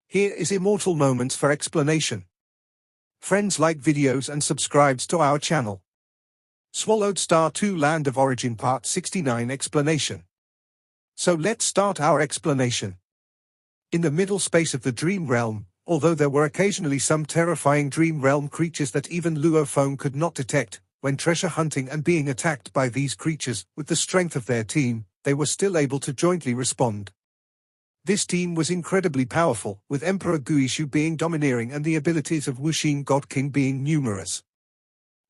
Here is Immortal Moments for explanation. Friends, like videos and subscribes to our channel. Swallowed Star 2 Land of Origin Part 69 Explanation. So let's start our explanation. In the middle space of the Dream Realm, although there were occasionally some terrifying Dream Realm creatures that even Luophone could not detect, when treasure hunting and being attacked by these creatures, with the strength of their team, they were still able to jointly respond. This team was incredibly powerful, with Emperor Guishu being domineering and the abilities of Wuxin God King being numerous.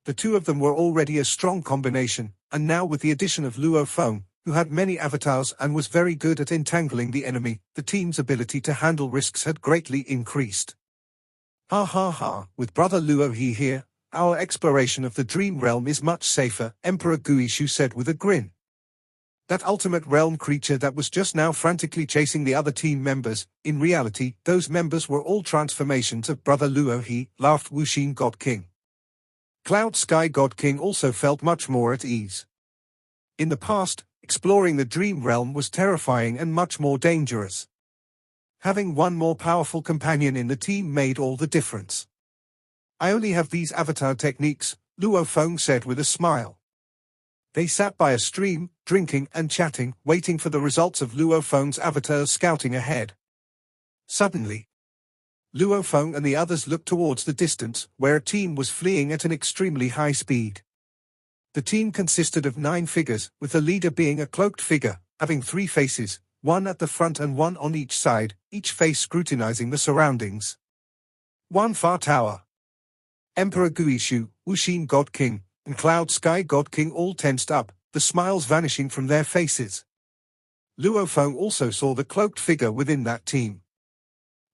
The two of them were already a strong combination, and now with the addition of Luophone, who had many avatars and was very good at entangling the enemy, the team's ability to handle risks had greatly increased. Ha ha ha, with Brother Luohe here, our exploration of the Dream Realm is much safer, Emperor Guishu said with a grin. That ultimate realm creature that was just now frantically chasing the other team members, in reality, those members were all transformations of Brother Luohe, laughed Wuxin God King. Cloud Sky God King also felt much more at ease. In the past, exploring the Dream Realm was terrifying and much more dangerous. Having one more powerful companion in the team made all the difference. I only have these avatar techniques, Luophone said with a smile. They sat by a stream, drinking and chatting, waiting for the results of Luophone's avatars scouting ahead. Suddenly, Luophone and the others looked towards the distance, where a team was fleeing at an extremely high speed. The team consisted of 9 figures, with the leader being a cloaked figure, having 3 faces, one at the front and one on each side, each face scrutinizing the surroundings. One far tower. Emperor Guishu, Wuxin God King, and Cloud Sky God King all tensed up, the smiles vanishing from their faces. Luophone also saw the cloaked figure within that team.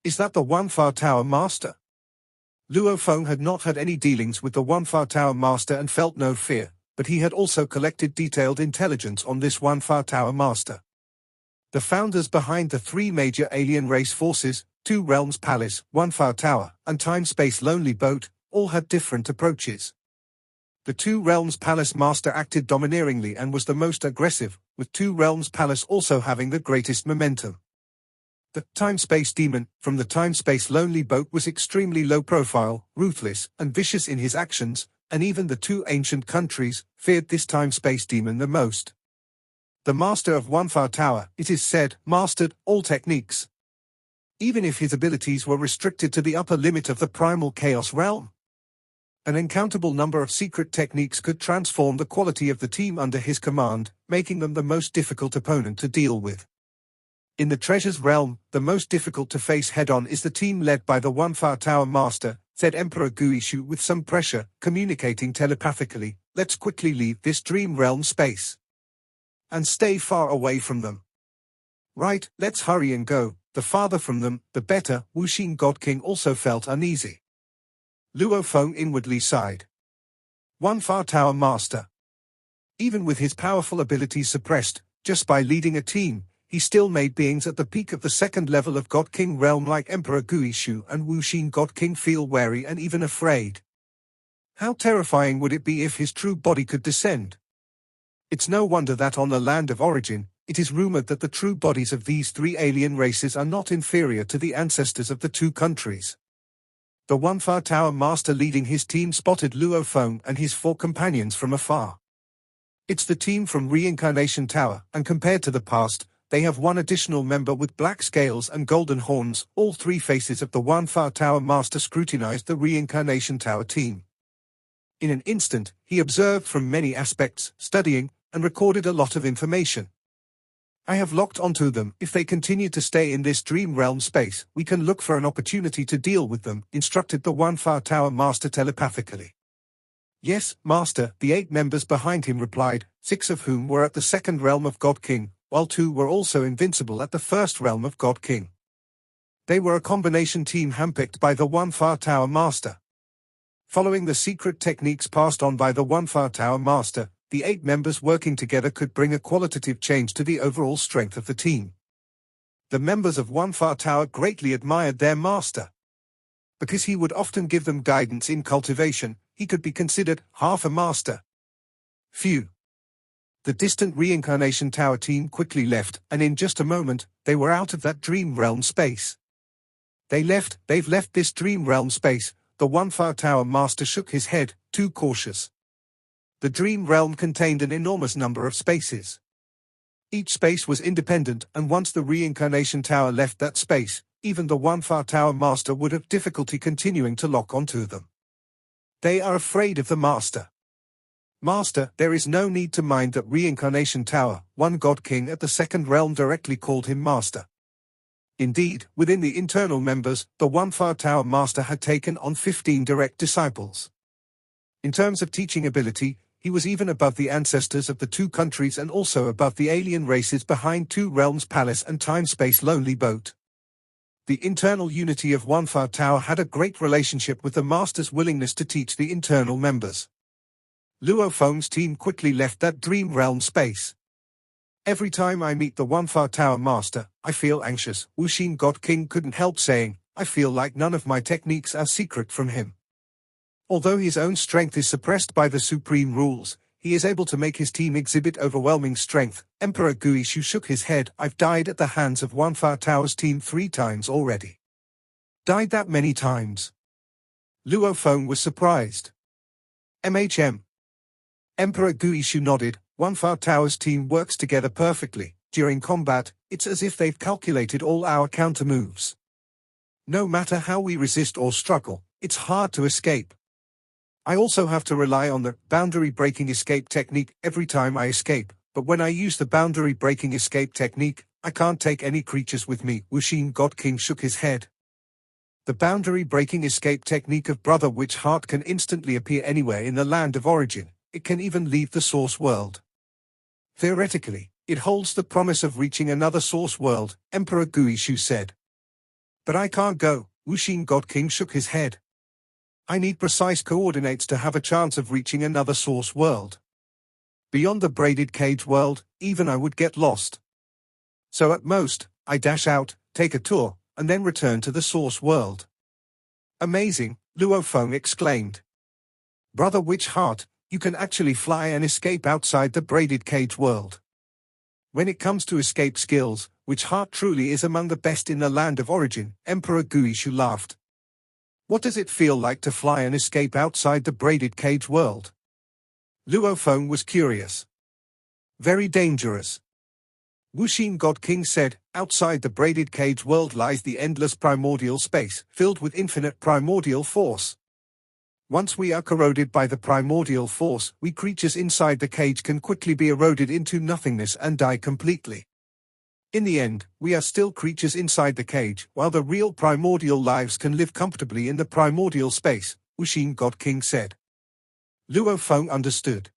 Is that the One Far Tower Master? Luophone had not had any dealings with the One Far Tower Master and felt no fear, but he had also collected detailed intelligence on this One Far Tower Master. The founders behind the 3 major alien race forces, 2 Realms Palace, 1 Far Tower, and Time-Space Lonely Boat, all had different approaches. The 2 Realms Palace Master acted domineeringly and was the most aggressive, with 2 Realms Palace also having the greatest momentum. The Time-Space Demon, from the Time-Space Lonely Boat, was extremely low-profile, ruthless, and vicious in his actions, and even the 2 ancient countries feared this Time-Space Demon the most. The Master of One Far Tower, it is said, mastered all techniques. Even if his abilities were restricted to the upper limit of the Primal Chaos Realm. An uncountable number of secret techniques could transform the quality of the team under his command, making them the most difficult opponent to deal with. In the Treasures Realm, the most difficult to face head-on is the team led by the One Far Tower Master, said Emperor Guishu with some pressure, communicating telepathically. Let's quickly leave this Dream Realm space. And stay far away from them. Right, let's hurry and go. The farther from them, the better. Wuxin God King also felt uneasy. Luophone inwardly sighed. One Far Tower Master. Even with his powerful abilities suppressed, just by leading a team, he still made beings at the peak of the 2nd level of God King realm like Emperor Guishu and Wuxin God King feel wary and even afraid. How terrifying would it be if his true body could descend? It's no wonder that on the Land of Origin, it is rumored that the true bodies of these 3 alien races are not inferior to the ancestors of the 2 countries. The One Far Tower Master leading his team spotted Luophone and his 4 companions from afar. It's the team from Reincarnation Tower, and compared to the past, they have 1 additional member with black scales and golden horns. All 3 faces of the One Far Tower Master scrutinized the Reincarnation Tower team. In an instant, he observed from many aspects, studying, and recorded a lot of information. I have locked onto them. If they continue to stay in this Dream Realm space, we can look for an opportunity to deal with them, instructed the One Far Tower Master telepathically. Yes, Master, the 8 members behind him replied, 6 of whom were at the 2nd realm of God King, while 2 were also invincible at the 1st realm of God King. They were a combination team handpicked by the One Far Tower Master. Following the secret techniques passed on by the One Far Tower Master, the 8 members working together could bring a qualitative change to the overall strength of the team. The members of One Far Tower greatly admired their master. Because he would often give them guidance in cultivation, he could be considered half a master. Phew. The distant Reincarnation Tower team quickly left, and in just a moment, they were out of that Dream Realm space. They've left this dream realm space. The One Far Tower Master shook his head, too cautious. The dream realm contained an enormous number of spaces. Each space was independent, and once the reincarnation tower left that space, even the One Far Tower Master would have difficulty continuing to lock onto them. They are afraid of the Master. Master, there is no need to mind that reincarnation tower. One God King at the second realm directly called him Master. Indeed, within the internal members, the One Far Tower Master had taken on 15 direct disciples. In terms of teaching ability, he was even above the ancestors of the two countries and also above the alien races behind Two Realms Palace and Time-Space Lonely Boat. The internal unity of One Far Tower had a great relationship with the Master's willingness to teach the internal members. Luo Feng's team quickly left that dream realm space. Every time I meet the One Far Tower Master, I feel anxious, Wu Xin God King couldn't help saying. I feel like none of my techniques are secret from him. Although his own strength is suppressed by the supreme rules, he is able to make his team exhibit overwhelming strength. Emperor Guishu shook his head. I've died at the hands of One Far Tower's team 3 times already. Died that many times? Luo Feng was surprised. Emperor Guishu nodded. One Far Tower's team works together perfectly. During combat, it's as if they've calculated all our counter moves. No matter how we resist or struggle, it's hard to escape. I also have to rely on the boundary-breaking escape technique every time I escape, but when I use the boundary-breaking escape technique, I can't take any creatures with me. Wu Xin God King shook his head. The boundary-breaking escape technique of Brother Witch Heart can instantly appear anywhere in the land of origin. It can even leave the source world. Theoretically, it holds the promise of reaching another source world, Emperor Guishu said. But I can't go. Wu Xin God King shook his head. I need precise coordinates to have a chance of reaching another source world. Beyond the braided cage world, even I would get lost. So at most, I dash out, take a tour, and then return to the source world. Amazing, Luo Feng exclaimed. Brother Witch Heart, you can actually fly and escape outside the braided cage world. When it comes to escape skills, Witch Heart truly is among the best in the land of origin. Emperor Guishu laughed. What does it feel like to fly and escape outside the braided cage world? Luo Feng was curious. Very dangerous. Wu Xin God King said, outside the braided cage world lies the endless primordial space, filled with infinite primordial force. Once we are corroded by the primordial force, we creatures inside the cage can quickly be eroded into nothingness and die completely. In the end, we are still creatures inside the cage, while the real primordial lives can live comfortably in the primordial space, Wu Xin God King said. Luo Feng understood.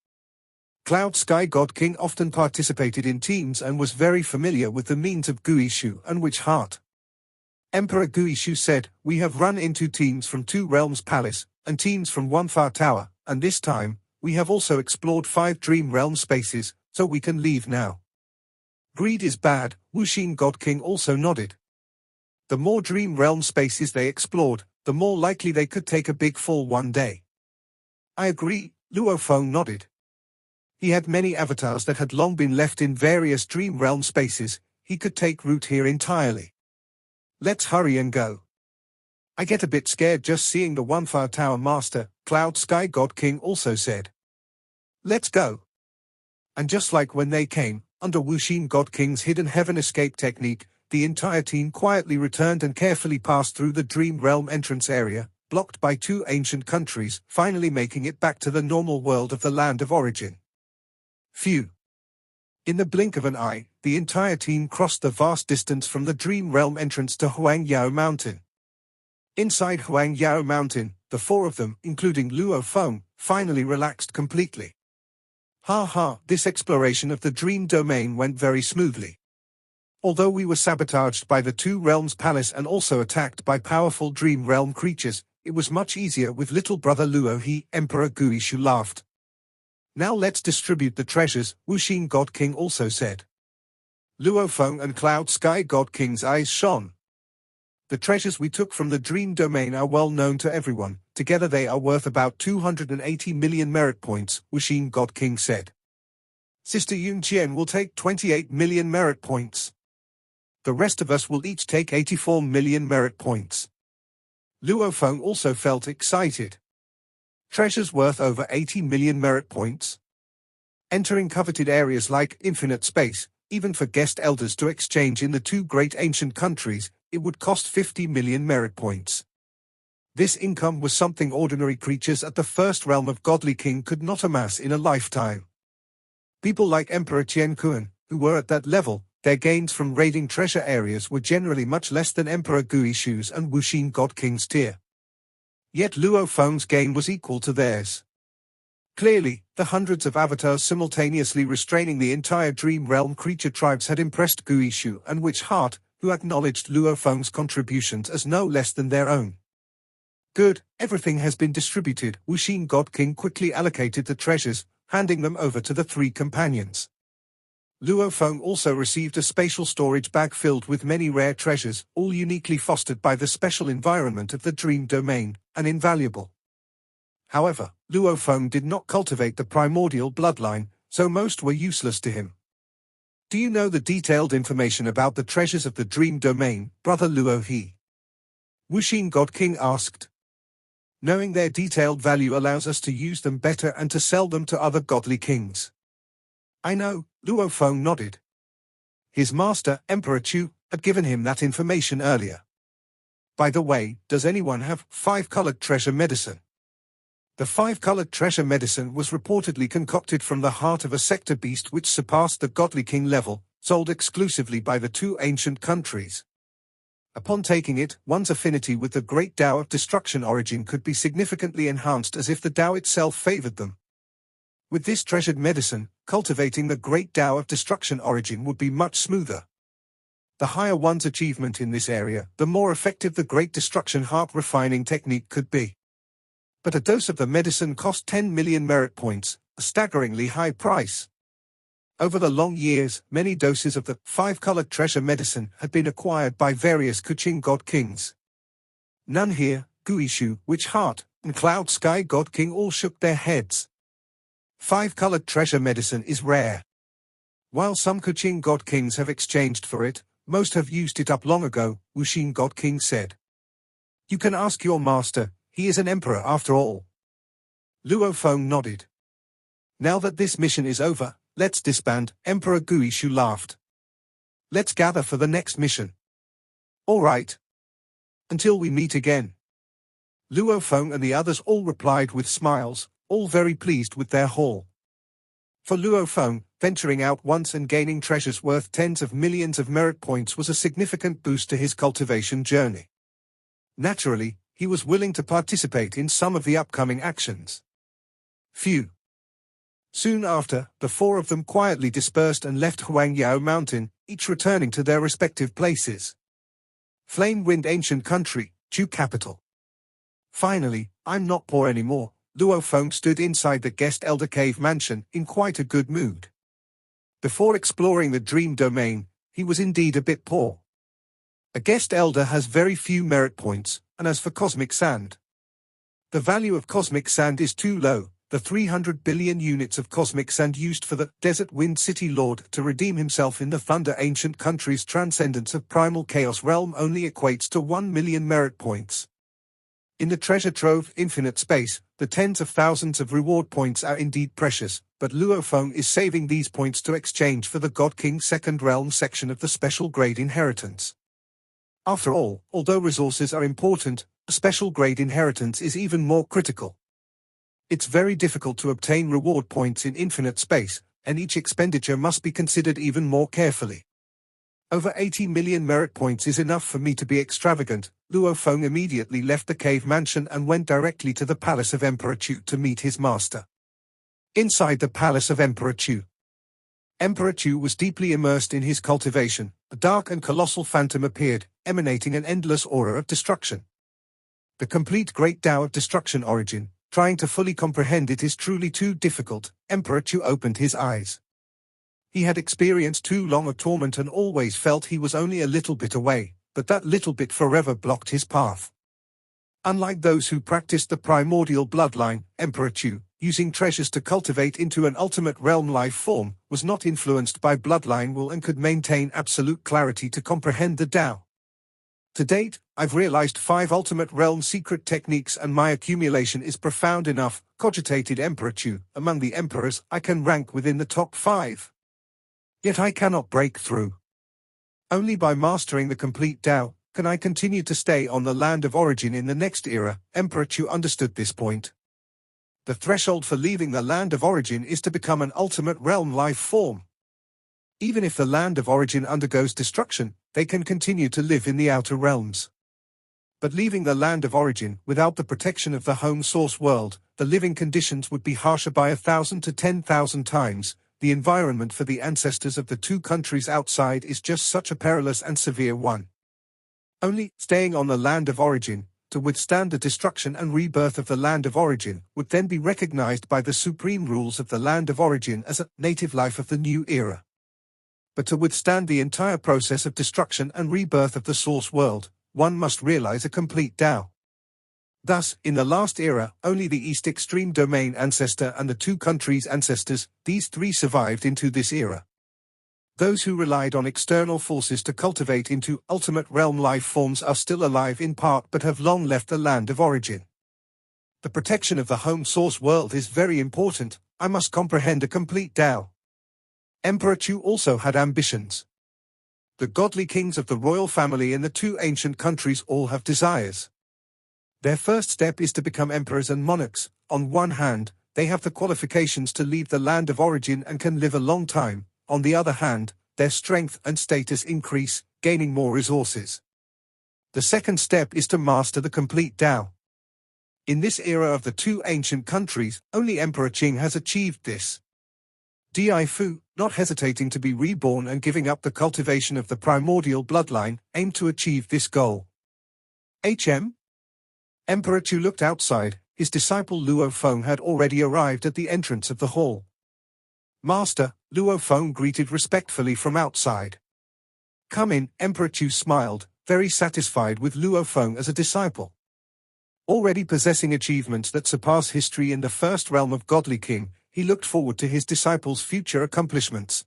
Cloud Sky God King often participated in teams and was very familiar with the means of Guishu and Witch Heart. Emperor Guishu said, we have run into teams from Two Realms Palace, and teams from One Far Tower, and this time, we have also explored 5 Dream Realm spaces, so we can leave now. Greed is bad, Wu Xin God King also nodded. The more Dream Realm spaces they explored, the more likely they could take a big fall one day. I agree, Luo Feng nodded. He had many avatars that had long been left in various Dream Realm spaces. He could take root here entirely. Let's hurry and go. I get a bit scared just seeing the One Far Tower Master, Cloud Sky God King also said. Let's go. And just like when they came, under Wu Xin God King's hidden heaven escape technique, the entire team quietly returned and carefully passed through the Dream Realm entrance area, blocked by 2 ancient countries, finally making it back to the normal world of the land of origin. Phew. In the blink of an eye, the entire team crossed the vast distance from the Dream Realm entrance to Huangyao Mountain. Inside Huangyao Mountain, the 4 of them, including Luo Feng, finally relaxed completely. This exploration of the Dream Domain went very smoothly. Although we were sabotaged by the Two Realms Palace and also attacked by powerful Dream Realm creatures, it was much easier with little brother Luo. Emperor Guishu laughed. Now let's distribute the treasures, Wu Xin God King also said. Luo Feng and Cloud Sky God King's eyes shone. The treasures we took from the Dream Domain are well known to everyone. Together they are worth about 280 million merit points, Wu Xin God King said. Sister Yun Jian will take 28 million merit points. the rest of us will each take 84 million merit points. Luo Feng also felt excited. Treasures worth over 80 million merit points. Entering coveted areas like infinite space, even for guest elders to exchange in the two great ancient countries, it would cost 50 million merit points. This income was something ordinary creatures at the first realm of Godly King could not amass in a lifetime. People like Emperor Qian Kuan, who were at that level, their gains from raiding treasure areas were generally much less than Emperor Guishu's and Wuxin God King's tier. Yet Luo Feng's gain was equal to theirs. Clearly, the hundreds of avatars simultaneously restraining the entire Dream Realm creature tribes had impressed Guishu and Witch Heart, who acknowledged Luo Feng's contributions as no less than their own. Good, everything has been distributed. Wuxin God King quickly allocated the treasures, handing them over to the three companions. Luo Feng also received a spatial storage bag filled with many rare treasures, all uniquely fostered by the special environment of the Dream Domain, and invaluable. However, Luo Feng did not cultivate the primordial bloodline, so most were useless to him. Do you know the detailed information about the treasures of the Dream Domain, Brother Luo He? Wuxin God King asked. Knowing their detailed value allows us to use them better and to sell them to other godly kings. I know, Luo Feng nodded. His master, Emperor Chu, had given him that information earlier. By the way, does anyone have 5-colored treasure medicine? The 5-colored treasure medicine was reportedly concocted from the heart of a sector beast which surpassed the Godly King level, sold exclusively by the two ancient countries. Upon taking it, one's affinity with the great Tao of destruction origin could be significantly enhanced as if the Tao itself favored them. With this treasured medicine, cultivating the great Tao of destruction origin would be much smoother. The higher one's achievement in this area, the more effective the great destruction heart refining technique could be. But a dose of the medicine cost 10 million merit points, a staggeringly high price. Over the long years, many doses of the 5-colored treasure medicine had been acquired by various Kuching God Kings. None here, Guishu, Witch Heart, and Cloud Sky God King all shook their heads. 5-colored treasure medicine is rare. While some Kuching God Kings have exchanged for it, most have used it up long ago, Wuxin God King said. You can ask your master, he is an emperor after all. Luo Feng nodded. Now that this mission is over, let's disband, Emperor Guishu laughed. Let's gather for the next mission. All right. Until we meet again. Luo Feng and the others all replied with smiles, all very pleased with their haul. For Luo Feng, venturing out once and gaining treasures worth tens of millions of merit points was a significant boost to his cultivation journey. Naturally, he was willing to participate in some of the upcoming actions. Phew. Soon after, the four of them quietly dispersed and left Huangyao Mountain, each returning to their respective places. Flame Wind Ancient Country, Chu Capital. Finally, I'm not poor anymore. Luo Feng stood inside the guest elder cave mansion, in quite a good mood. Before exploring the Dream Domain, he was indeed a bit poor. A guest elder has very few merit points, and as for cosmic sand, the value of cosmic sand is too low. The 300 billion units of cosmic sand used for the Desert Wind City Lord to redeem himself in the Thunder Ancient Country's transcendence of primal chaos realm only equates to 1 million merit points. In the treasure trove Infinite Space, the tens of thousands of reward points are indeed precious, but Luo Feng is saving these points to exchange for the God King's Second Realm section of the special grade inheritance. After all, although resources are important, a special grade inheritance is even more critical. It's very difficult to obtain reward points in infinite space, and each expenditure must be considered even more carefully. Over 80 million merit points is enough for me to be extravagant. Luo Feng immediately left the cave mansion and went directly to the palace of Emperor Chu to meet his master. Inside the palace of Emperor Chu, Emperor Chu was deeply immersed in his cultivation. A dark and colossal phantom appeared, emanating an endless aura of destruction. The complete great Tao of destruction origin, trying to fully comprehend it is truly too difficult. Emperor Chu opened his eyes. He had experienced too long a torment and always felt he was only a little bit away, but that little bit forever blocked his path. Unlike those who practiced the primordial bloodline, Emperor Chu, using treasures to cultivate into an ultimate realm life form, was not influenced by bloodline will and could maintain absolute clarity to comprehend the Tao. To date, I've realized 5 ultimate realm secret techniques and my accumulation is profound enough, cogitated Emperor Chu. Among the emperors, I can rank within the top 5. Yet I cannot break through. Only by mastering the complete Tao can I continue to stay on the land of origin in the next era. Emperor Chu understood this point. The threshold for leaving the land of origin is to become an ultimate realm life form. Even if the land of origin undergoes destruction, they can continue to live in the outer realms. But leaving the land of origin without the protection of the home source world, the living conditions would be harsher by 1,000 to 10,000 times. The environment for the ancestors of the 2 countries outside is just such a perilous and severe one. Only staying on the land of origin, to withstand the destruction and rebirth of the land of origin, would then be recognized by the supreme rules of the land of origin as a native life of the new era. But to withstand the entire process of destruction and rebirth of the source world, one must realize a complete Tao. Thus, in the last era, only the East Extreme Domain ancestor and the 2 countries' ancestors, these 3 survived into this era. Those who relied on external forces to cultivate into ultimate realm life forms are still alive in part but have long left the land of origin. The protection of the home source world is very important. I must comprehend a complete Tao. Emperor Chu also had ambitions. The godly kings of the royal family in the 2 ancient countries all have desires. Their first step is to become emperors and monarchs. On one hand, they have the qualifications to leave the land of origin and can live a long time. On the other hand, their strength and status increase, gaining more resources. The second step is to master the complete Tao. In this era of the 2 ancient countries, only Emperor Qing has achieved this. Di Fu, not hesitating to be reborn and giving up the cultivation of the primordial bloodline, aimed to achieve this goal. Emperor Chu looked outside. His disciple Luo Feng had already arrived at the entrance of the hall. Master, Luo Feng greeted respectfully from outside. Come in, Emperor Chu smiled, very satisfied with Luo Feng as a disciple. Already possessing achievements that surpass history in the first realm of Godly King, he looked forward to his disciple's future accomplishments.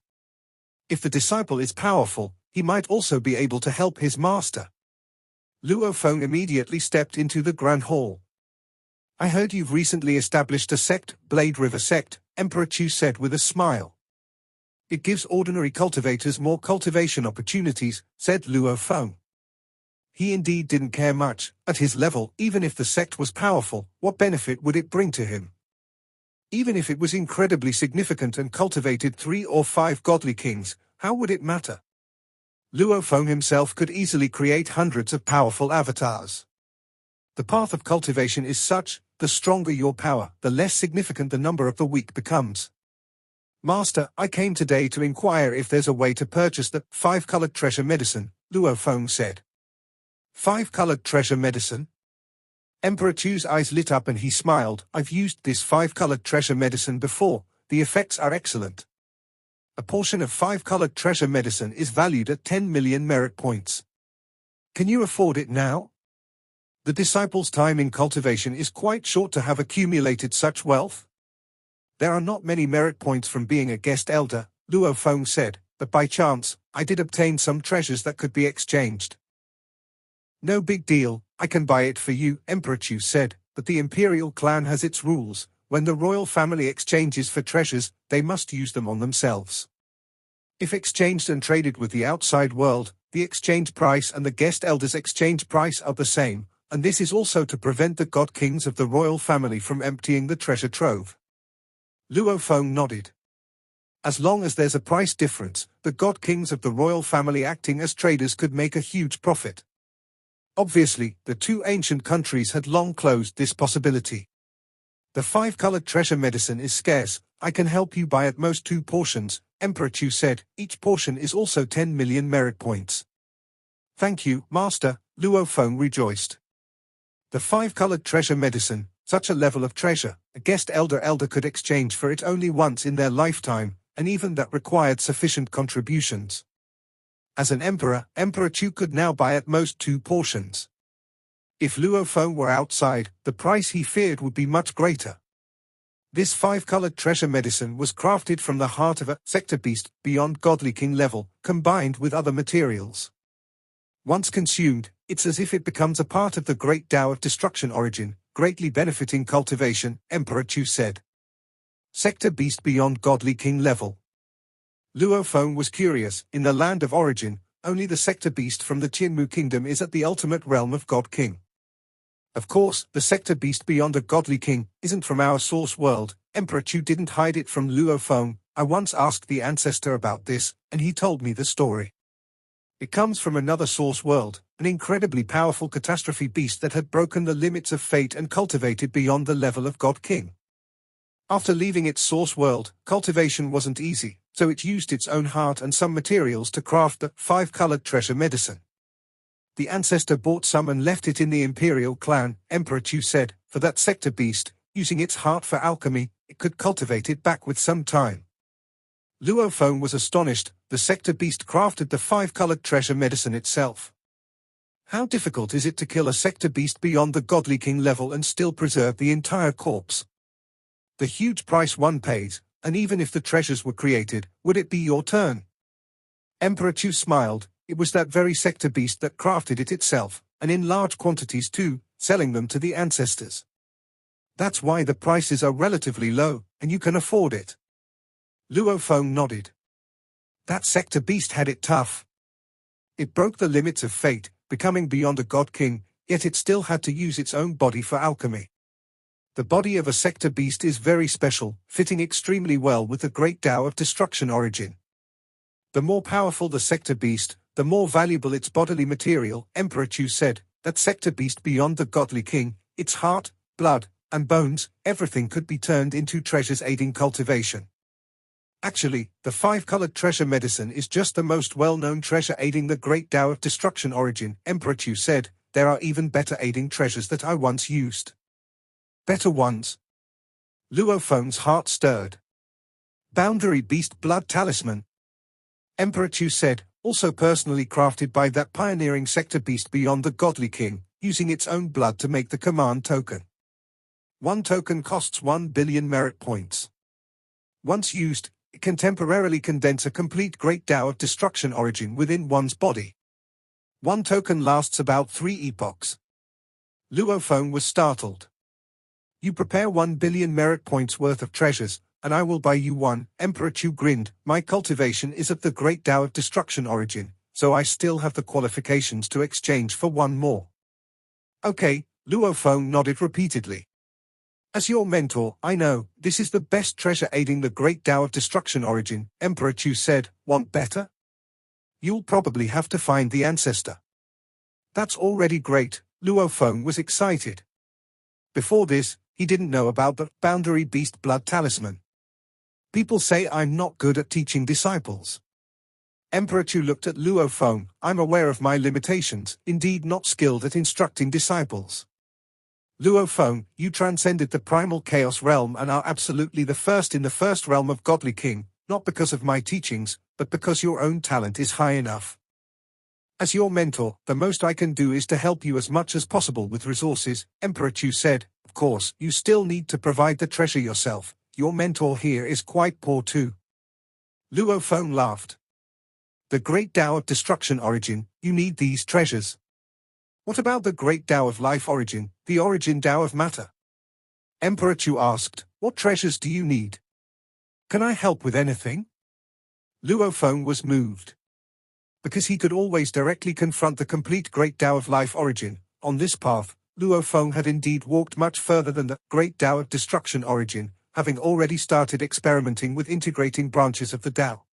If the disciple is powerful, he might also be able to help his master. Luo Feng immediately stepped into the grand hall. I heard you've recently established a sect, Blade River Sect, Emperor Chu said with a smile. It gives ordinary cultivators more cultivation opportunities, said Luo Feng. He indeed didn't care much. At his level, even if the sect was powerful, what benefit would it bring to him? Even if it was incredibly significant and cultivated 3 or 5 godly kings, how would it matter? Luo Feng himself could easily create hundreds of powerful avatars. The path of cultivation is such, the stronger your power, the less significant the number of the weak becomes. Master, I came today to inquire if there's a way to purchase the 5-colored treasure medicine, Luo Feng said. 5-colored treasure medicine? Emperor Chu's eyes lit up and he smiled. I've used this 5-colored treasure medicine before. The effects are excellent. A portion of 5-colored treasure medicine is valued at 10 million merit points. Can you afford it now? The disciple's time in cultivation is quite short to have accumulated such wealth. There are not many merit points from being a guest elder, Luo Feng said, but by chance, I did obtain some treasures that could be exchanged. No big deal, I can buy it for you, Emperor Chu said, but the imperial clan has its rules. When the royal family exchanges for treasures, they must use them on themselves. If exchanged and traded with the outside world, the exchange price and the guest elder's exchange price are the same, and this is also to prevent the god kings of the royal family from emptying the treasure trove. Luo Feng nodded. As long as there's a price difference, the god kings of the royal family acting as traders could make a huge profit. Obviously, the 2 ancient countries had long closed this possibility. The 5-colored treasure medicine is scarce. I can help you buy at most 2 portions, Emperor Chu said. Each portion is also 10 million merit points. Thank you, Master, Luo Feng rejoiced. The 5-colored treasure medicine, such a level of treasure, a guest elder could exchange for it only once in their lifetime, and even that required sufficient contributions. As an emperor, Emperor Chu could now buy at most 2 portions. If Luo Feng were outside, the price he feared would be much greater. This five-colored treasure medicine was crafted from the heart of a sector beast beyond godly king level, combined with other materials. Once consumed, it's as if it becomes a part of the great Tao of destruction origin, greatly benefiting cultivation, Emperor Chu said. Sector beast beyond godly king level. Luo Feng was curious. In the land of origin, only the sector beast from the Qianmu kingdom is at the ultimate realm of God King. Of course, the sector beast beyond a godly king isn't from our source world. Emperor Chu didn't hide it from Luo Feng. I once asked the ancestor about this, and he told me the story. It comes from another source world, an incredibly powerful catastrophe beast that had broken the limits of fate and cultivated beyond the level of God King. After leaving its source world, cultivation wasn't easy, so it used its own heart and some materials to craft the five-colored treasure medicine. The ancestor bought some and left it in the imperial clan, Emperor Chu said, for that sector beast, using its heart for alchemy, it could cultivate it back with some time. Luo Feng was astonished. The sector beast crafted the five-colored treasure medicine itself. How difficult is it to kill a sector beast beyond the godly king level and still preserve the entire corpse? The huge price one pays, and even if the treasures were created, would it be your turn? Emperor Chu smiled. It was that very sector beast that crafted it itself, and in large quantities too, selling them to the ancestors. That's why the prices are relatively low, and you can afford it. Luo Feng nodded. That sector beast had it tough. It broke the limits of fate, becoming beyond a god king, yet it still had to use its own body for alchemy. The body of a sector beast is very special, fitting extremely well with the great Tao of destruction origin. The more powerful the sector beast, the more valuable its bodily material, Emperor Chu said. That sector beast beyond the godly king, its heart, blood, and bones, everything could be turned into treasures aiding cultivation. Actually, the five-colored treasure medicine is just the most well-known treasure aiding the great Tao of destruction origin, Emperor Chu said. There are even better aiding treasures that I once used. Better ones? Luo Feng's heart stirred. Boundary Beast Blood Talisman. Emperor Chu said, also personally crafted by that pioneering sector beast beyond the godly king, using its own blood to make the command token. One token costs 1 billion merit points. Once used, it can temporarily condense a complete great Tao of destruction origin within one's body. One token lasts about 3 epochs. Luo Feng was startled. You prepare 1 billion merit points worth of treasures, and I will buy you one. Emperor Chu grinned. My cultivation is of the great Tao of destruction origin, so I still have the qualifications to exchange for one more. Okay, Luo Feng nodded repeatedly. As your mentor, I know, this is the best treasure aiding the great Tao of destruction origin, Emperor Chu said. Want better? You'll probably have to find the ancestor. That's already great. Luo Feng was excited. Before this, he didn't know about the Boundary Beast Blood Talisman. People say I'm not good at teaching disciples. Emperor Chu looked at Luo Feng. I'm aware of my limitations, indeed not skilled at instructing disciples. Luo Feng, you transcended the primal chaos realm and are absolutely the first in the first realm of godly king, not because of my teachings, but because your own talent is high enough. As your mentor, the most I can do is to help you as much as possible with resources, Emperor Chu said. Of course, you still need to provide the treasure yourself. Your mentor here is quite poor too. Luo Feng laughed. The great Tao of destruction origin, you need these treasures. What about the great Tao of life origin, the origin Tao of matter? Emperor Chu asked, what treasures do you need? Can I help with anything? Luo Feng was moved. Because he could always directly confront the complete great Tao of life origin, on this path, Luo Feng had indeed walked much further than the great Tao of destruction origin, having already started experimenting with integrating branches of the Tao.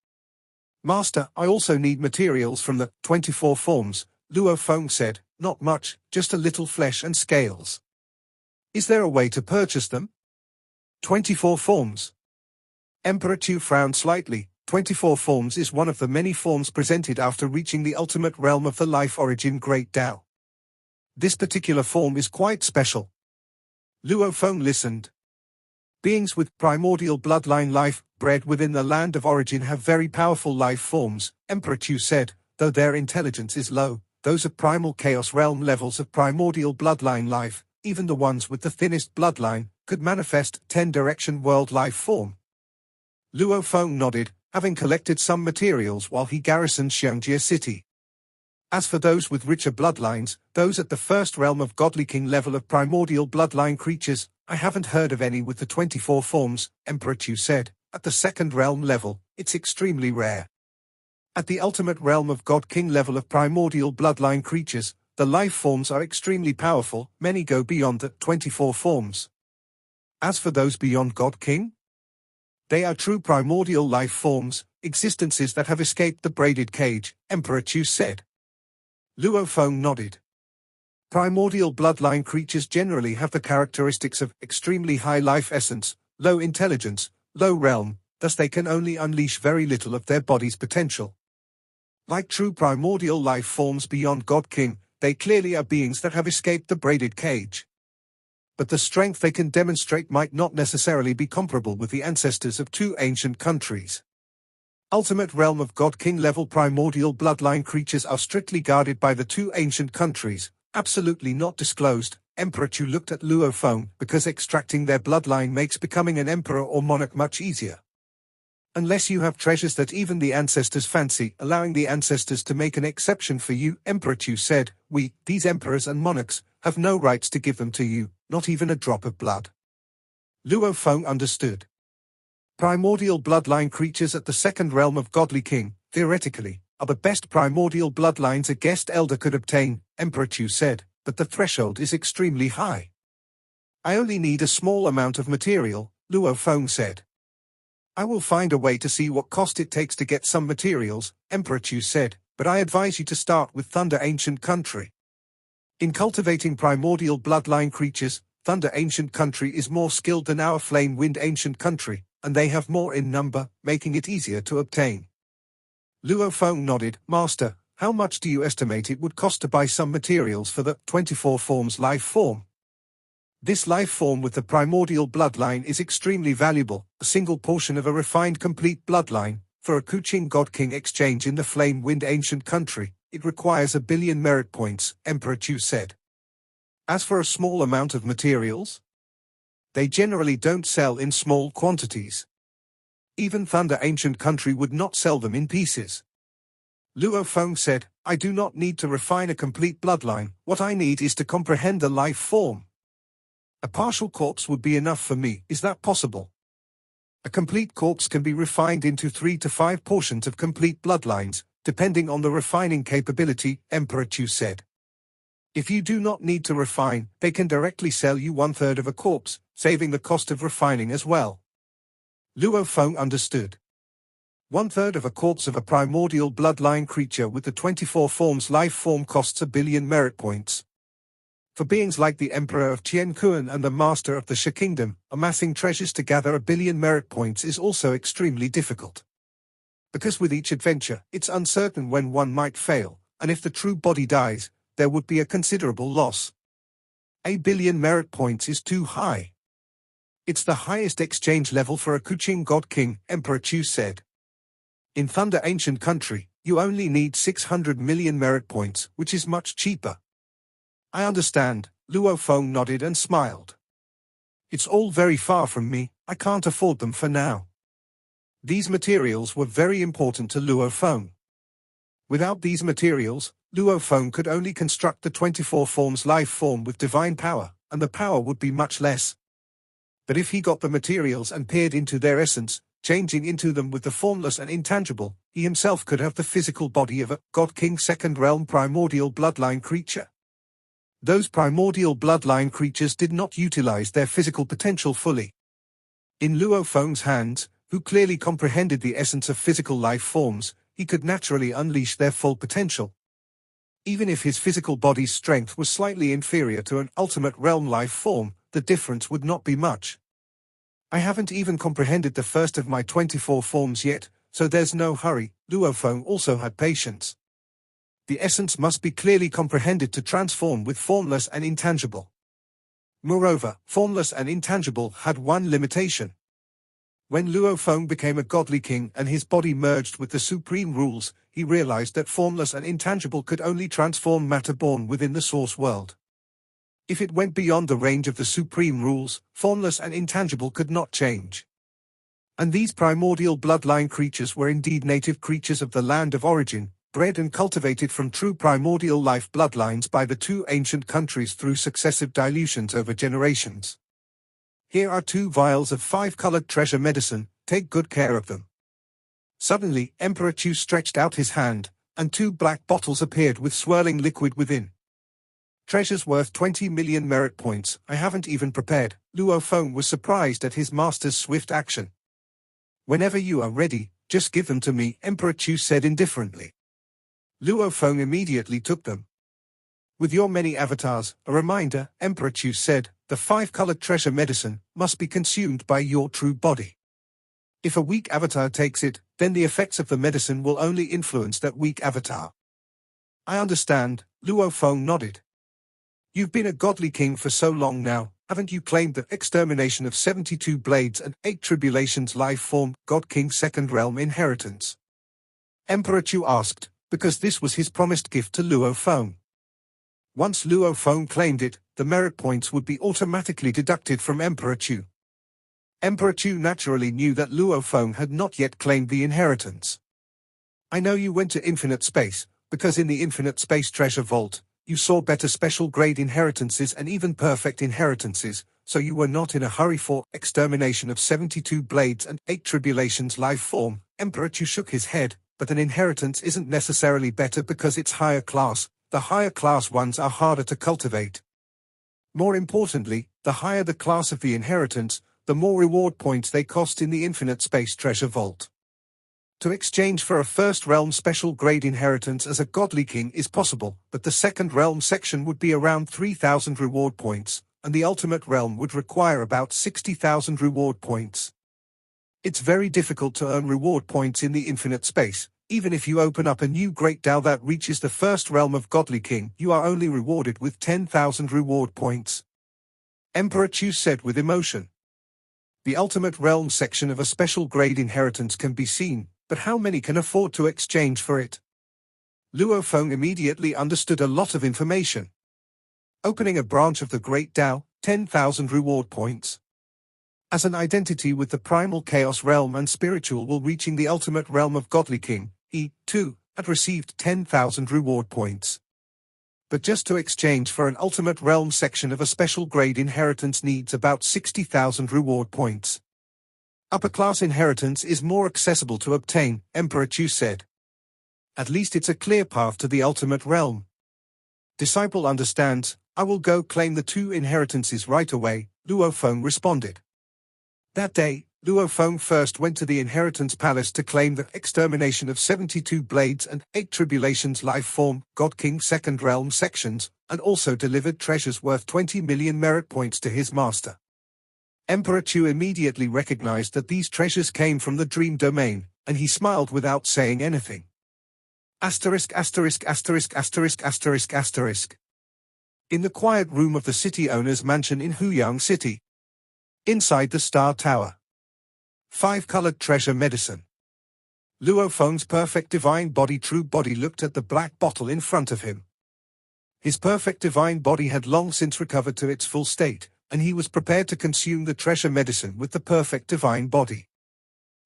Master, I also need materials from the 24 forms, Luo Feng said. Not much, just a little flesh and scales. Is there a way to purchase them? 24 forms. Emperor Chu frowned slightly. 24 forms is one of the many forms presented after reaching the ultimate realm of the life origin great Tao. This particular form is quite special. Luo Feng listened. Beings with primordial bloodline life, bred within the land of origin have very powerful life forms, Emperor Chu said, though their intelligence is low, those of primal chaos realm levels of primordial bloodline life, even the ones with the thinnest bloodline, could manifest 10-direction world life form. Luo Feng nodded, having collected some materials while he garrisoned Xiangjie City. As for those with richer bloodlines, those at the first realm of godly king level of primordial bloodline creatures, I haven't heard of any with the 24 forms, Emperor Chu said. At the second realm level, it's extremely rare. At the ultimate realm of god king level of primordial bloodline creatures, the life forms are extremely powerful, many go beyond the 24 forms. As for those beyond god king, they are true primordial life forms, existences that have escaped the braided cage, Emperor Chu said. Luo Feng nodded. Primordial bloodline creatures generally have the characteristics of extremely high life essence, low intelligence, low realm, thus they can only unleash very little of their body's potential. Like true primordial life forms beyond God King, they clearly are beings that have escaped the braided cage. But the strength they can demonstrate might not necessarily be comparable with the ancestors of two ancient countries. Ultimate realm of God King level primordial bloodline creatures are strictly guarded by the two ancient countries, absolutely not disclosed. Emperor Chu looked at Luo Feng because extracting their bloodline makes becoming an emperor or monarch much easier. Unless you have treasures that even the ancestors fancy, allowing the ancestors to make an exception for you, Emperor Chu said, these emperors and monarchs, have no rights to give them to you, not even a drop of blood. Luo Feng understood. Primordial bloodline creatures at the second realm of Godly King, theoretically, are the best primordial bloodlines a guest elder could obtain, Emperor Chu said, but the threshold is extremely high. I only need a small amount of material, Luo Feng said. I will find a way to see what cost it takes to get some materials, Emperor Chu said, but I advise you to start with Thunder Ancient Country. In cultivating primordial bloodline creatures, Thunder Ancient Country is more skilled than our Flame Wind Ancient Country, and they have more in number, making it easier to obtain. Luo Feng nodded. Master, how much do you estimate it would cost to buy some materials for the 24 forms life form? This life form with the primordial bloodline is extremely valuable, a single portion of a refined complete bloodline. For a Kuching God King exchange in the Flame Wind Ancient Country, it requires 1 billion merit points, Emperor Chu said. As for a small amount of materials, they generally don't sell in small quantities. Even Thunder Ancient Country would not sell them in pieces. Luo Feng said, I do not need to refine a complete bloodline, what I need is to comprehend the life form. A partial corpse would be enough for me, is that possible? A complete corpse can be refined into 3 to 5 portions of complete bloodlines, depending on the refining capability, Emperor Chu said. If you do not need to refine, they can directly sell you 1/3 of a corpse, saving the cost of refining as well. Luo Feng understood. 1/3 of a corpse of a primordial bloodline creature with the 24 forms life form costs 1 billion merit points. For beings like the Emperor of Tiankuan and the Master of the Shi Kingdom, amassing treasures to gather 1 billion merit points is also extremely difficult. Because with each adventure, it's uncertain when one might fail, and if the true body dies, there would be a considerable loss. 1 billion merit points is too high. It's the highest exchange level for a Kuching God King, Emperor Chu said. In Thunder Ancient Country, you only need 600 million merit points, which is much cheaper. I understand, Luo Feng nodded and smiled. It's all very far from me, I can't afford them for now. These materials were very important to Luo Feng. Without these materials, Luo Feng could only construct the 24 forms life form with divine power, and the power would be much less. But if he got the materials and peered into their essence, changing into them with the formless and intangible, he himself could have the physical body of a God King second realm primordial bloodline creature. Those primordial bloodline creatures did not utilize their physical potential fully. In Luo Feng's hands, who clearly comprehended the essence of physical life forms, he could naturally unleash their full potential. Even if his physical body's strength was slightly inferior to an ultimate realm life form, the difference would not be much. I haven't even comprehended the first of my 24 forms yet, so there's no hurry. Luo Feng also had patience. The essence must be clearly comprehended to transform with formless and intangible. Moreover, formless and intangible had one limitation. When Luo Feng became a godly king and his body merged with the supreme rules, he realized that formless and intangible could only transform matter born within the source world. If it went beyond the range of the supreme rules, formless and intangible could not change. And these primordial bloodline creatures were indeed native creatures of the land of origin, bred and cultivated from true primordial life bloodlines by the two ancient countries through successive dilutions over generations. Here are 2 vials of 5-colored treasure medicine, take good care of them. Suddenly, Emperor Chu stretched out his hand, and 2 black bottles appeared with swirling liquid within. Treasures worth 20 million merit points, I haven't even prepared. Luo Feng was surprised at his master's swift action. Whenever you are ready, just give them to me, Emperor Chu said indifferently. Luo Feng immediately took them. With your many avatars, a reminder, Emperor Chu said, the 5-colored treasure medicine must be consumed by your true body. If a weak avatar takes it, then the effects of the medicine will only influence that weak avatar. I understand, Luo Feng nodded. You've been a godly king for so long now, haven't you claimed the extermination of 72 blades and 8 tribulations life form, God King Second Realm inheritance? Emperor Chu asked, because this was his promised gift to Luo Feng. Once Luo Feng claimed it, the merit points would be automatically deducted from Emperor Chu. Emperor Chu naturally knew that Luo Feng had not yet claimed the inheritance. I know you went to infinite space, because in the infinite space treasure vault, you saw better special grade inheritances and even perfect inheritances, so you were not in a hurry for extermination of 72 blades and 8 tribulations life form. Emperor Chu shook his head, but an inheritance isn't necessarily better because it's higher class. The higher class ones are harder to cultivate. More importantly, the higher the class of the inheritance, the more reward points they cost in the infinite space treasure vault. To exchange for a first realm special grade inheritance as a godly king is possible, but the second realm section would be around 3,000 reward points, and the ultimate realm would require about 60,000 reward points. It's very difficult to earn reward points in the infinite space. Even if you open up a new great Dao that reaches the first realm of godly king, you are only rewarded with 10,000 reward points. Emperor Chu said with emotion. The ultimate realm section of a special grade inheritance can be seen, but how many can afford to exchange for it? Luo Feng immediately understood a lot of information. Opening a branch of the great Dao, 10,000 reward points. As an identity with the primal chaos realm and spiritual will reaching the ultimate realm of godly king, he, too, had received 10,000 reward points. But just to exchange for an ultimate realm section of a special grade inheritance needs about 60,000 reward points. Upper class inheritance is more accessible to obtain, Emperor Chu said. At least it's a clear path to the ultimate realm. Disciple understands, I will go claim the 2 inheritances right away, Luo Feng responded. That day, Luo Feng first went to the Inheritance Palace to claim the extermination of 72 blades and 8 tribulations life form, God King Second Realm sections, and also delivered treasures worth 20 million merit points to his master. Emperor Chu immediately recognized that these treasures came from the dream domain, and he smiled without saying anything. Asterisk asterisk asterisk asterisk asterisk asterisk. In the quiet room of the city owner's mansion in Huyang City. Inside the Star Tower. 5-colored treasure medicine. Luo Feng's perfect divine body true body looked at the black bottle in front of him. His perfect divine body had long since recovered to its full state, and he was prepared to consume the treasure medicine with the perfect divine body.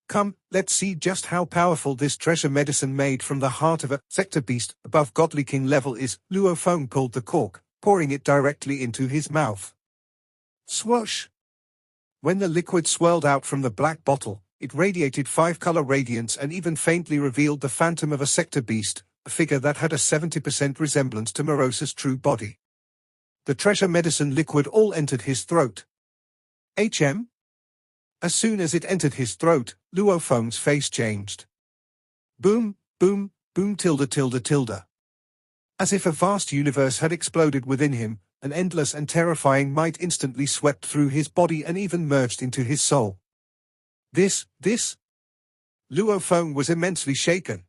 Come, let's see just how powerful this treasure medicine made from the heart of a sector beast above godly king level is. Luo Feng pulled the cork, pouring it directly into his mouth. Swoosh! When the liquid swirled out from the black bottle, it radiated 5-color radiance and even faintly revealed the phantom of a sector beast, a figure that had a 70% resemblance to Morosa's true body. The treasure medicine liquid all entered his throat. HM? As soon as it entered his throat, Luo Feng's face changed. Boom, boom, boom tilde tilde tilde. As if a vast universe had exploded within him, an endless and terrifying might instantly swept through his body and even merged into his soul. This. Luo Feng was immensely shaken.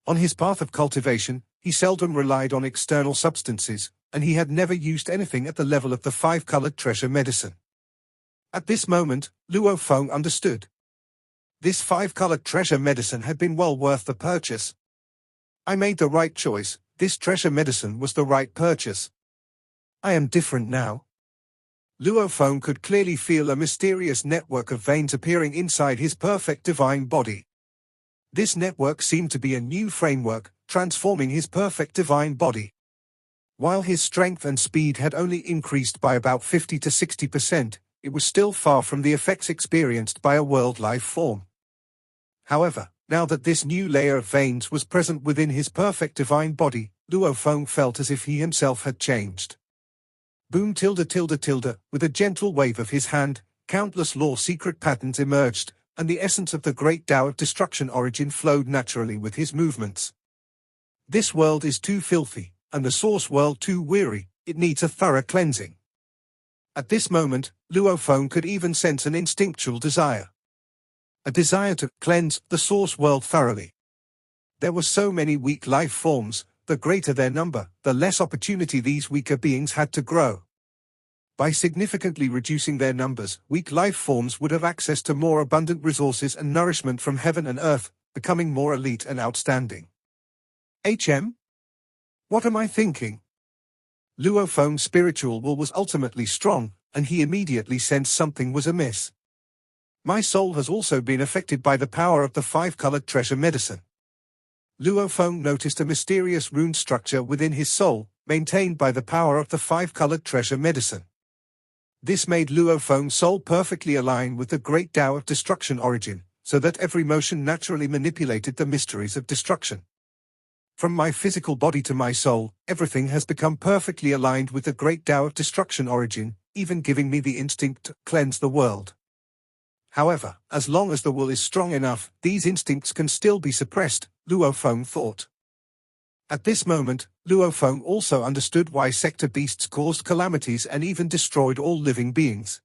On his path of cultivation, he seldom relied on external substances, and he had never used anything at the level of the 5-colored treasure medicine. At this moment, Luo Feng understood. This 5-colored treasure medicine had been well worth the purchase. I made the right choice, this treasure medicine was the right purchase. I am different now. Luo Feng could clearly feel a mysterious network of veins appearing inside his perfect divine body. This network seemed to be a new framework, transforming his perfect divine body. While his strength and speed had only increased by about 50 to 60%, it was still far from the effects experienced by a world life form. However, now that this new layer of veins was present within his perfect divine body, Luo Feng felt as if he himself had changed. Boom tilde tilde tilde, with a gentle wave of his hand, countless law secret patterns emerged, and the essence of the great Tao of destruction origin flowed naturally with his movements. This world is too filthy, and the source world too weary, it needs a thorough cleansing. At this moment, Luo Feng could even sense an instinctual desire. A desire to cleanse the source world thoroughly. There were so many weak life forms, the greater their number, the less opportunity these weaker beings had to grow. By significantly reducing their numbers, weak life forms would have access to more abundant resources and nourishment from heaven and earth, becoming more elite and outstanding. What am I thinking? Luo Feng's spiritual will was ultimately strong, and he immediately sensed something was amiss. My soul has also been affected by the power of the five-colored treasure medicine. Luo Feng noticed a mysterious rune structure within his soul, maintained by the power of the five-colored treasure medicine. This made Luo Feng's soul perfectly align with the great Tao of destruction origin, so that every motion naturally manipulated the mysteries of destruction. From my physical body to my soul, everything has become perfectly aligned with the great Tao of destruction origin, even giving me the instinct to cleanse the world. However, as long as the will is strong enough, these instincts can still be suppressed, Luo Feng thought. At this moment, Luo Feng also understood why sector beasts caused calamities and even destroyed all living beings.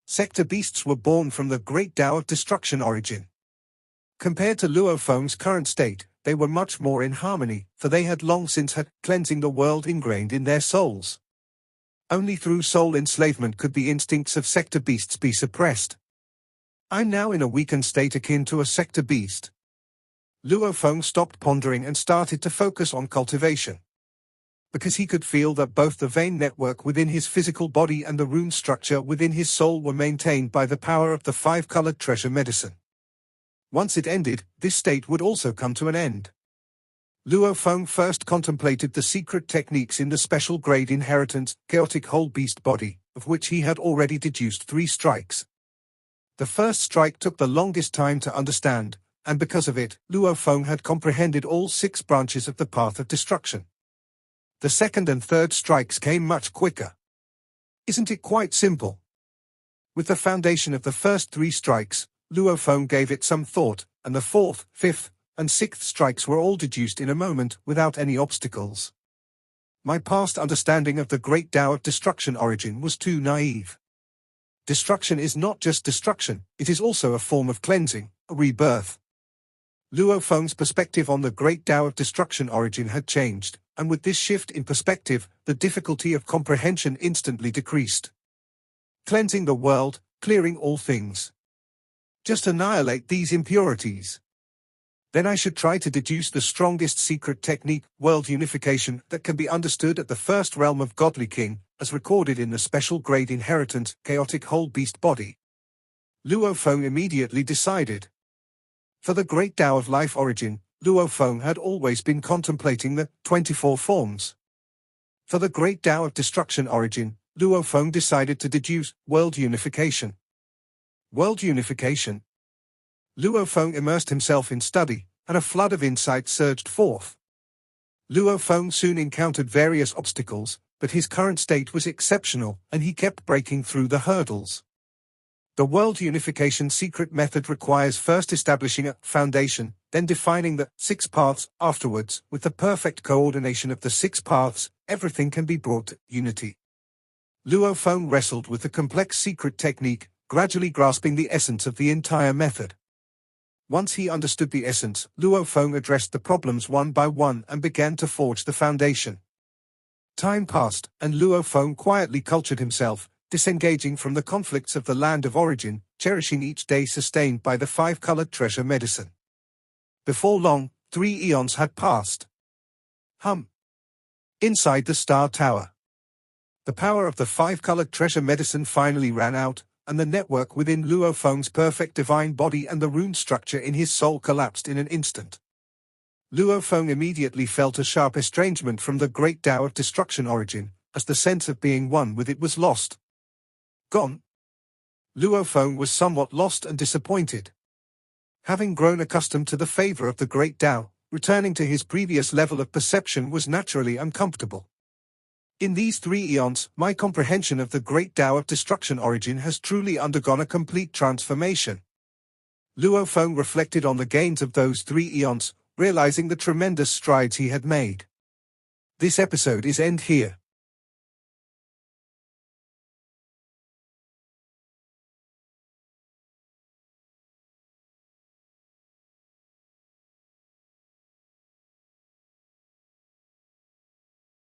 Sector beasts were born from the great Tao of destruction origin. Compared to Luo Feng's current state, they were much more in harmony, for they had long since had cleansing the world ingrained in their souls. Only through soul enslavement could the instincts of sector beasts be suppressed. I'm now in a weakened state akin to a sector beast. Luo Feng stopped pondering and started to focus on cultivation. Because he could feel that both the vein network within his physical body and the rune structure within his soul were maintained by the power of the five-colored treasure medicine. Once it ended, this state would also come to an end. Luo Feng first contemplated the secret techniques in the special grade inheritance, chaotic whole beast body, of which he had already deduced 3 strikes. The first strike took the longest time to understand, and because of it, Luo Feng had comprehended all 6 branches of the path of destruction. The second and third strikes came much quicker. Isn't it quite simple? With the foundation of the first 3 strikes, Luo Feng gave it some thought, and the 4th, 5th, and 6th strikes were all deduced in a moment without any obstacles. My past understanding of the great Tao of destruction origin was too naive. Destruction is not just destruction, it is also a form of cleansing, a rebirth. Luo Feng's perspective on the great Tao of destruction origin had changed, and with this shift in perspective, the difficulty of comprehension instantly decreased. Cleansing the world, clearing all things. Just annihilate these impurities. Then I should try to deduce the strongest secret technique, world unification, that can be understood at the first realm of Godly King, as recorded in the special grade inheritance, chaotic whole beast body. Luo Feng immediately decided. For the great Tao of life origin, Luo Feng had always been contemplating the 24 forms. For the great Tao of destruction origin, Luo Feng decided to deduce world unification. World unification. Luo Feng immersed himself in study, and a flood of insight surged forth. Luo Feng soon encountered various obstacles, but his current state was exceptional, and he kept breaking through the hurdles. The world unification secret method requires first establishing a foundation, then defining the 6 paths. Afterwards, with the perfect coordination of the 6 paths, everything can be brought to unity. Luo Feng wrestled with the complex secret technique, gradually grasping the essence of the entire method. Once he understood the essence, Luo Feng addressed the problems one by one and began to forge the foundation. Time passed, and Luo Feng quietly cultured himself, disengaging from the conflicts of the land of origin, cherishing each day sustained by the 5-colored treasure medicine. Before long, 3 eons had passed. Inside the Star Tower. The power of the five-colored treasure medicine finally ran out, and the network within Luo Feng's perfect divine body and the rune structure in his soul collapsed in an instant. Luo Feng immediately felt a sharp estrangement from the great Tao of destruction origin, as the sense of being one with it was lost. Gone. Luo Feng was somewhat lost and disappointed. Having grown accustomed to the favor of the great Tao, returning to his previous level of perception was naturally uncomfortable. In these 3 eons, my comprehension of the great Tao of destruction origin has truly undergone a complete transformation. Luo Feng reflected on the gains of those 3 eons, realizing the tremendous strides he had made. This episode is end here.